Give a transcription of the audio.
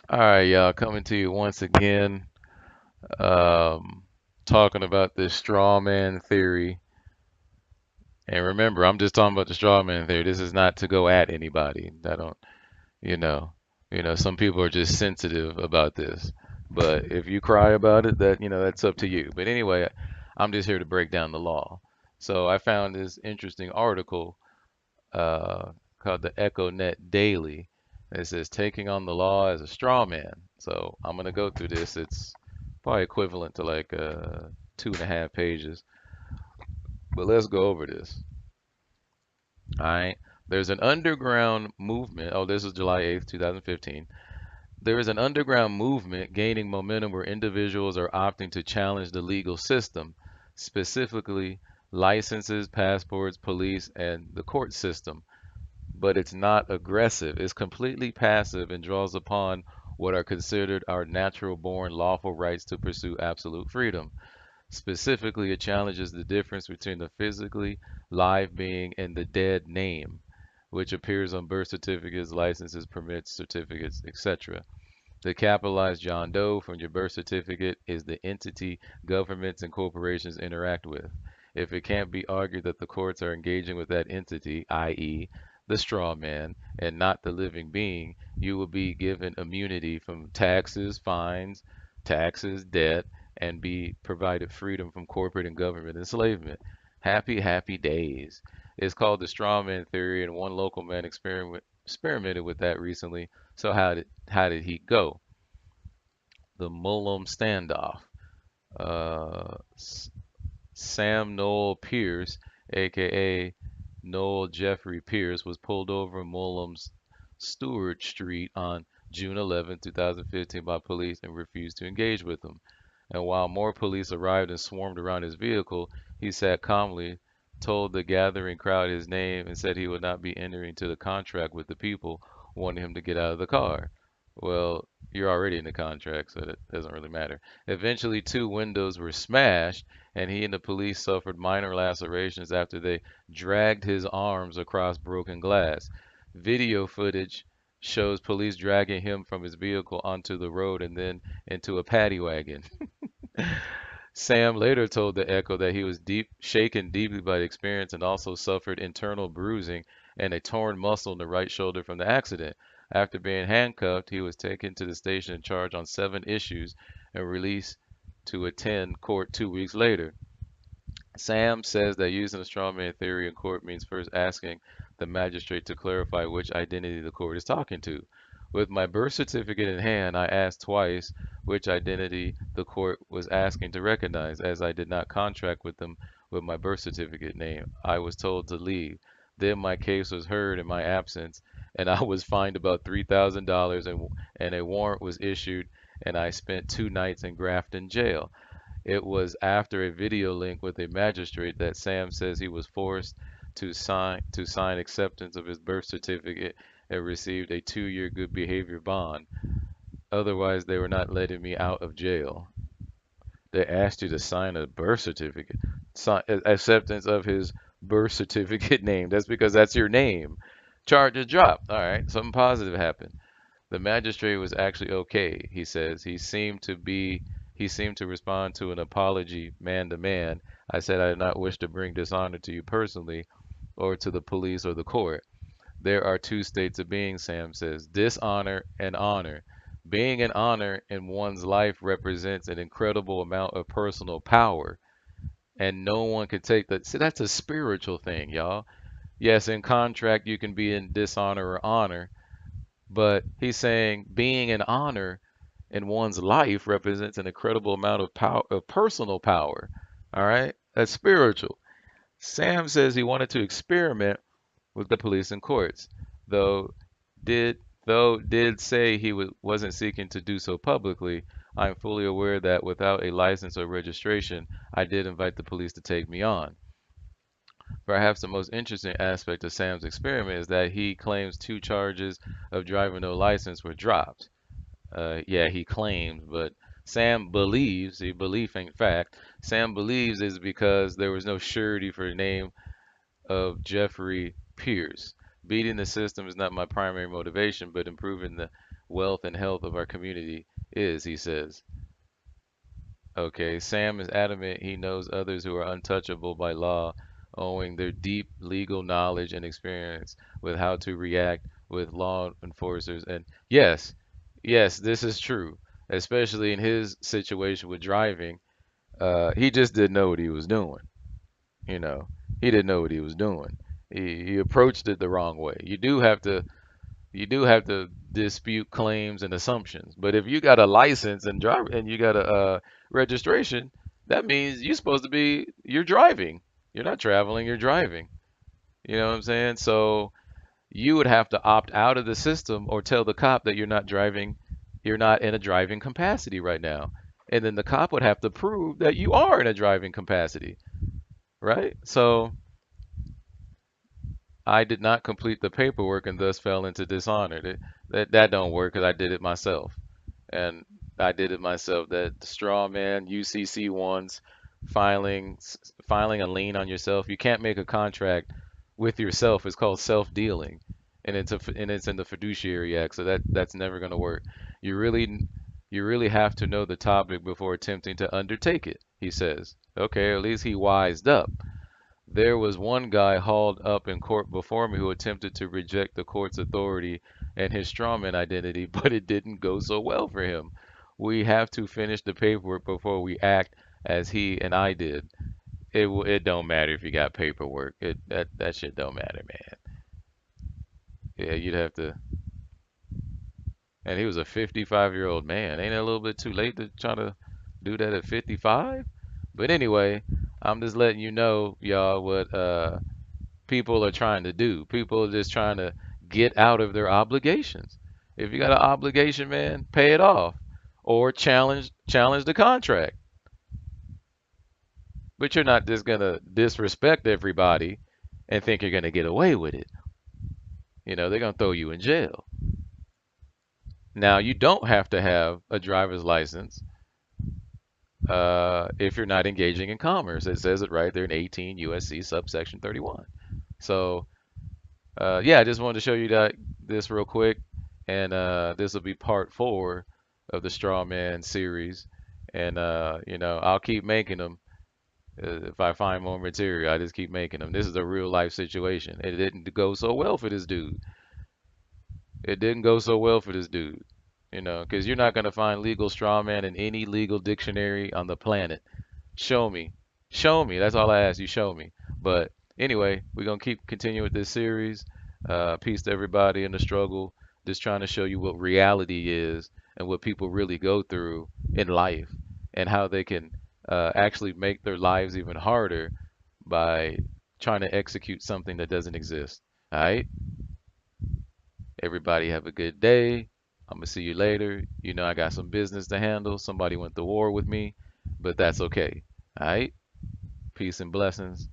All right, y'all, coming to you once again, um, talking about this straw man theory. And remember, I'm just talking about the straw man theory. This is not to go at anybody. I don't, you know, some people are just sensitive about this. But if you cry about it, that's up to you. But anyway, I'm just here to break down the law. So I found this interesting article uh, called the Echo Net Daily. It says taking on the law as a straw man. So I'm gonna go through this. It's probably equivalent to like 2.5 pages, but let's go over this. All right. There's an underground movement. Oh, this is July 8th, 2015. There is an underground movement gaining momentum where individuals are opting to challenge the legal system, specifically licenses, passports, police, and the court system, but it's not aggressive. It's completely passive and draws upon what are considered our natural born lawful rights to pursue absolute freedom. Specifically, it challenges the difference between the physically live being and the dead name, which appears on birth certificates, licenses, permits, certificates, etc. The capitalized John Doe from your birth certificate is the entity governments and corporations interact with. If it can't be argued that the courts are engaging with that entity, i.e., the straw man, and not the living being, you will be given immunity from taxes, fines, taxes, debt, and be provided freedom from corporate and government enslavement. Happy, happy days. It's called the straw man theory, and one local man experimented with that recently. So how did he go? The Mullum standoff. Uh, Sam Noel Pierce, aka Noel Jeffrey Pierce, was pulled over in Mullum's Stewart Street on June 11, 2015 by police and refused to engage with him. And while more police arrived and swarmed around his vehicle, he sat calmly, told the gathering crowd his name, and said he would not be entering into the contract with the people wanting him to get out of the car. Well, you're already in the contract, so that doesn't really matter. Eventually, two windows were smashed, and he and the police suffered minor lacerations after they dragged his arms across broken glass. Video footage shows police dragging him from his vehicle onto the road and then into a paddy wagon. Sam later told the Echo that he was shaken deeply by the experience and also suffered internal bruising and a torn muscle in the right shoulder from the accident. After being handcuffed, he was taken to the station and charged on 7 issues and released to attend court 2 weeks later. Sam says that using the strawman theory in court means first asking the magistrate to clarify which identity the court is talking to. With my birth certificate in hand, I asked twice which identity the court was asking to recognize, as I did not contract with them with my birth certificate name. I was told to leave. Then my case was heard in my absence, and I was fined about $3,000 and a warrant was issued, and I spent 2 nights in Grafton jail. It was after a video link with a magistrate that Sam says he was forced to sign acceptance of his birth certificate and received a 2-year good behavior bond. Otherwise, they were not letting me out of jail. They asked you to sign a birth certificate, acceptance of his birth certificate name. That's because that's your name. Charges dropped. All right, something positive happened. The magistrate was actually okay, he says. He seemed to respond to an apology man to man. I said I did not wish to bring dishonor to you personally or to the police or the court. There are two states of being, Sam says, dishonor and honor. Being an honor in one's life represents an incredible amount of personal power, and no one can take that. See, that's a spiritual thing, y'all. Yes, in contract you can be in dishonor or honor, but he's saying being an honor in one's life represents an incredible amount of power, of personal power. All right, that's spiritual. Sam says he wanted to experiment with the police and courts, though did did say he wasn't seeking to do so publicly. I am fully aware that without a license or registration, I did invite the police to take me on. Perhaps the most interesting aspect of Sam's experiment is that he claims 2 charges of driving no license were dropped. Yeah, he claims, but Sam believes, the belief ain't fact, Sam believes is because there was no surety for the name of Jeffrey Pierce. Beating the system is not my primary motivation, but improving the wealth and health of our community is, he says. Okay, Sam is adamant he knows others who are untouchable by law, owing their deep legal knowledge and experience with how to react with law enforcers. And yes, yes, this is true, especially in his situation with driving. He just didn't know what he was doing. You know, he didn't know what he was doing. He approached it the wrong way. You do have to dispute claims and assumptions. But if you got a license and drive and you got a registration, that means you're driving. You're not traveling, you're driving. You know what I'm saying? So you would have to opt out of the system or tell the cop that you're not driving, you're not in a driving capacity right now. And then the cop would have to prove that you are in a driving capacity, right? So I did not complete the paperwork and thus fell into dishonor. That don't work because I did it myself. And I did it myself. That straw man UCC ones filing filing a lien on yourself. You can't make a contract with yourself. It's called self-dealing, and it's in the Fiduciary Act. So that's never going to work. You really you really have to know the topic before attempting to undertake it, he says. Okay, at least he wised up. There was one guy hauled up in court before me who attempted to reject the court's authority and his strawman identity, but it didn't go so well for him. We have to finish the paperwork before we act as he and I did. It don't matter if you got paperwork. That shit don't matter, man. Yeah, you'd have to. And he was a 55-year-old man. Ain't it a little bit too late to try to do that at 55? But anyway, I'm just letting you know, y'all, what people are trying to do. People are just trying to get out of their obligations. If you got an obligation, man, pay it off or challenge the contract. But you're not just gonna disrespect everybody and think you're gonna get away with it. They're gonna throw you in jail. Now, you don't have to have a driver's license if you're not engaging in commerce. It says it right there in 18 USC subsection 31. So yeah, I just wanted to show you this real quick, and this will be part 4 of the Straw Man series. And I'll keep making them if I find more material. I just keep making them. This is a real life situation. It didn't go so well for this dude. It didn't go so well for this dude. Because you're not gonna find legal straw man in any legal dictionary on the planet. Show me. Show me. That's all I ask you. Show me. But anyway, we're gonna keep continuing with this series. Peace to everybody in the struggle. Just trying to show you what reality is and what people really go through in life and how they can actually make their lives even harder by trying to execute something that doesn't exist. All right? Everybody have a good day. I'm gonna see you later. I got some business to handle. Somebody went to war with me, but that's okay. All right? Peace and blessings.